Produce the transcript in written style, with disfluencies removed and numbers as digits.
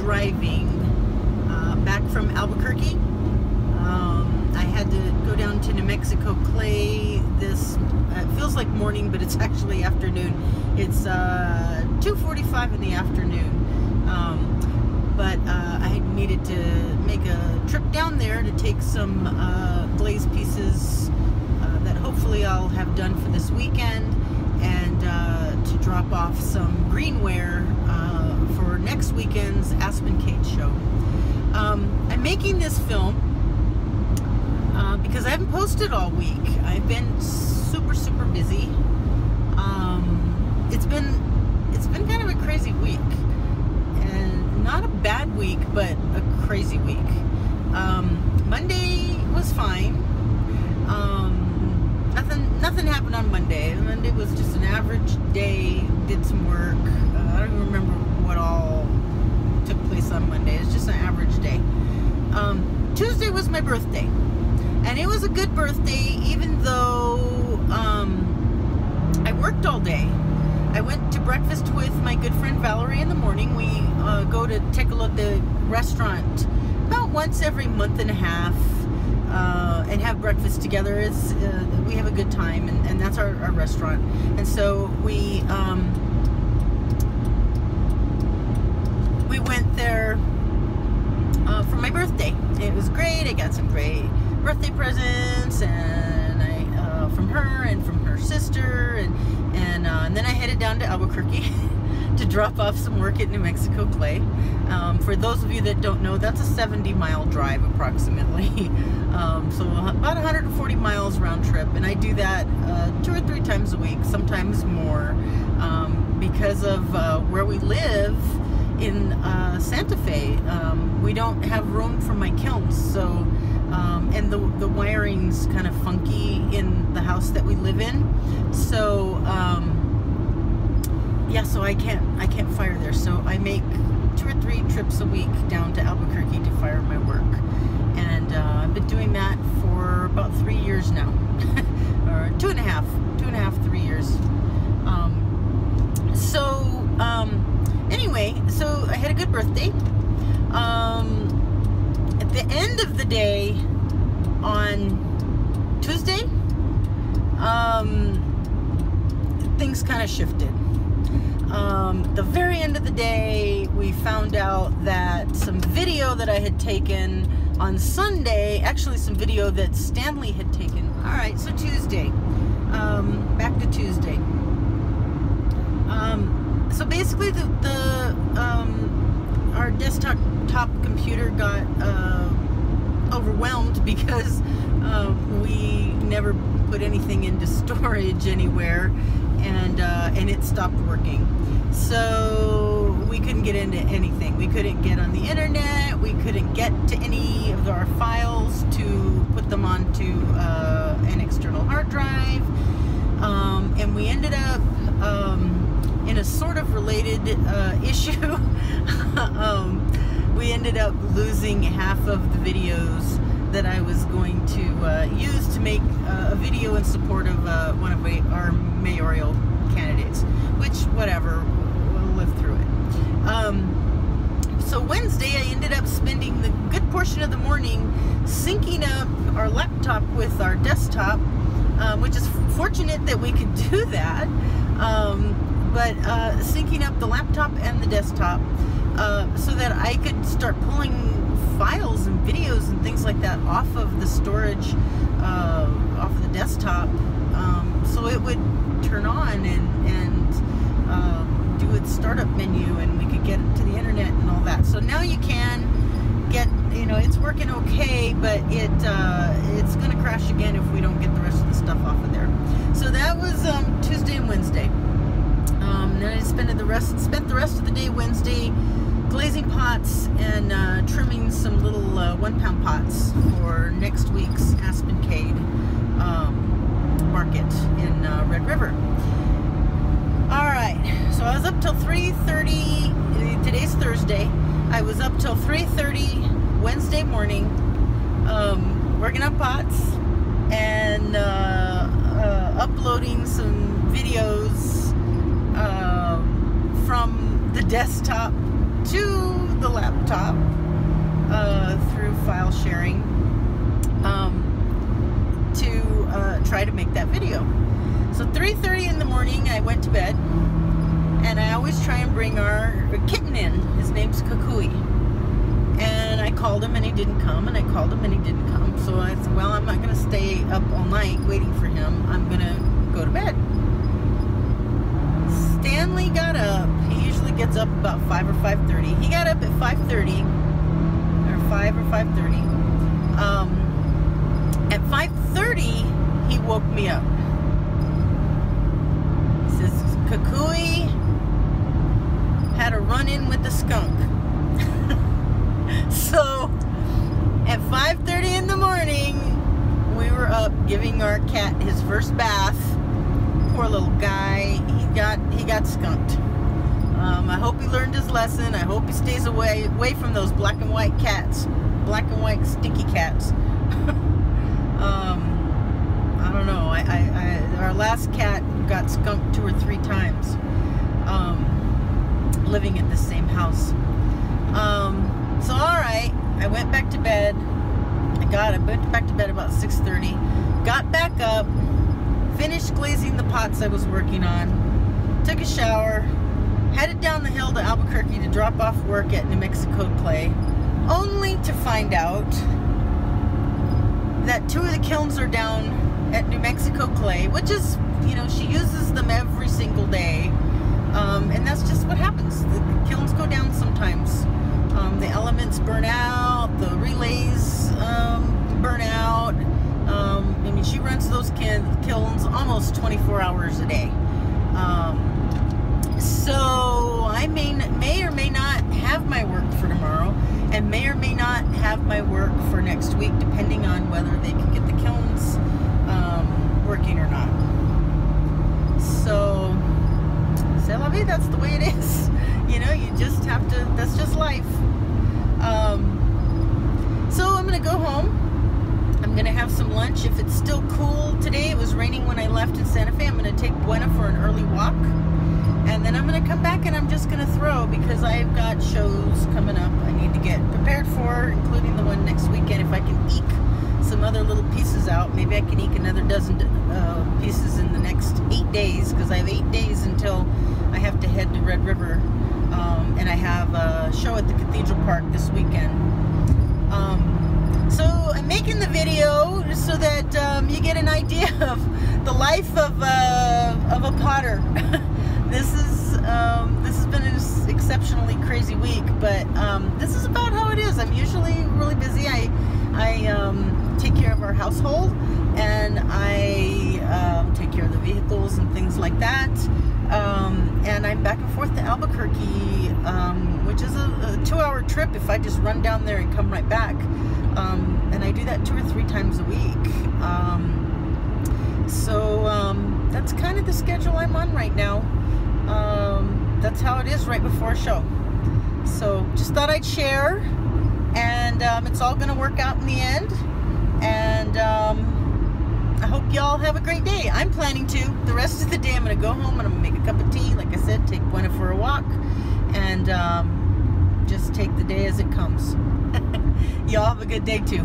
driving back from Albuquerque. I had to go down to New Mexico Clay this, it feels like morning, but it's actually afternoon. It's 2:45 in the afternoon. But I needed to make a trip down there to take some glaze pieces that hopefully I'll have done for this weekend, and to drop off some greenware for next weekend's Aspencade show. I'm making this film because I haven't posted all week. I've been super busy. It's been kind of a crazy week, and not a bad week, but a crazy week. Monday was fine. Nothing happened on Monday. Monday was just an average day. Did some work. I don't even remember what all took place on Monday. It's just an average day. Tuesday was my birthday, and it was a good birthday, even though I worked all day. I went to breakfast with my good friend Valerie in the morning. We go to take a look at the restaurant about once every month and a half, and have breakfast together. We have a good time, and that's our restaurant. And so we went there for my birthday. It was great. I got some great birthday presents, and from her and from her sister, and then I headed down to Albuquerque to drop off some work at New Mexico Clay. For those of you that don't know, that's a 70-mile drive approximately. So about 140 miles round trip, and I do that 2 or 3 times a week, sometimes more, because of where we live in Santa Fe. We don't have room for my kilns, so and the wiring's kind of funky in the house that we live in, so yeah, so I can't fire there. So I make 2 or 3 trips a week down to Albuquerque to fire my work, and I've been doing that for about 3 years now, or 2.5, 3 years. Anyway, so I had a good birthday. At the end of the day on Tuesday, things kind of shifted. The very end of the day, we found out that some video that I had taken on Sunday, actually some video that Stanley had taken. All right, so Tuesday, back to Tuesday. So basically, our desktop computer got overwhelmed because we never put anything into storage anywhere, and it stopped working. So we couldn't get into anything. We couldn't get on the internet. We couldn't get to any of our files to put them onto an external hard drive, and we ended up in a sort of related issue. We ended up losing half of the videos that I was going to use to make a video in support of one of our mayoral candidates, which, whatever, we'll live through it. So Wednesday, I ended up spending the good portion of the morning syncing up our laptop with our desktop, which is fortunate that we could do that. But syncing up the laptop and the desktop so that I could start pulling files and videos and things like that off of the storage, off of the desktop, so it would turn on and do its startup menu, and we could get to the internet and all that. So now you can get, it's working okay, but it's going to crash again if we don't get the rest of the stuff off of there. So that was Tuesday and Wednesday. Then I spent the rest of the day Wednesday glazing pots and trimming some little 1-pound pots for next week's Aspencade market in Red River. Alright, so I was up till 3:30, today's Thursday. I was up till 3:30 Wednesday morning, working on pots and uploading some videos from the desktop to the laptop. laptop through file sharing to try to make that video. So 3:30 in the morning I went to bed, and I always try and bring our kitten in. His name's Kukui. And I called him and he didn't come, and I called him and he didn't come. So I said, well, I'm not going to stay up all night waiting for him. I'm going to go to bed. Stanley got up. He usually gets up about 5 or 5:30. He got up at 5:30, or 5 or 5:30. At 5:30, he woke me up. He says, Kukui had a run-in with the skunk. So, at 5:30 in the morning, we were up giving our cat his first bath. Poor little guy. He got skunked. I hope he learned his lesson. I hope he stays away from those black and white cats. Black and white stinky cats. I don't know. Our last cat got skunked 2 or 3 times. Living at the same house. So alright, I went back to bed. I went back to bed about 6:30. Got back up, finished glazing the pots I was working on, took a shower, headed down the hill to Albuquerque to drop off work at New Mexico Clay, only to find out that 2 of the kilns are down at New Mexico Clay, which is, she uses them every single day. And that's just what happens. The kilns go down sometimes. The elements burn out, the relays burn out. I mean, she runs those kilns almost 24 hours a day. So I may or may not have my work for tomorrow, and may or may not have my work for next week, depending on whether they can get the kilns working or not. So, c'est la vie, that's the way it is. You just have to, that's just life. So I'm going to go home. I'm going to have some lunch if it's still cool. Today it was raining when I left in Santa Fe. I'm going to take Buena for an early walk. And then I'm going to come back and I'm just going to throw, because I've got shows coming up I need to get prepared for, including the one next weekend. If I can eke some other little pieces out, maybe I can eke another dozen pieces in the next 8 days, because I have 8 days until I have to head to Red River. And I have a show at the Cathedral Park this weekend. So I'm making the video so that you get an idea of the life of a potter. This has been an exceptionally crazy week, but this is about how it is. I'm usually really busy. I take care of our household, and I take care of the vehicles and things like that. And I'm back and forth to Albuquerque, which is a 2-hour trip if I just run down there and come right back. And I do that 2 or 3 times a week. So that's kind of the schedule I'm on right now. That's how it is right before a show. So just thought I'd share, and it's all going to work out in the end. And I hope y'all have a great day. I'm planning to. The rest of the day I'm going to go home and I'm going to make a cup of tea, like I said, take Buena for a walk, and just take the day as it comes. Y'all have a good day too.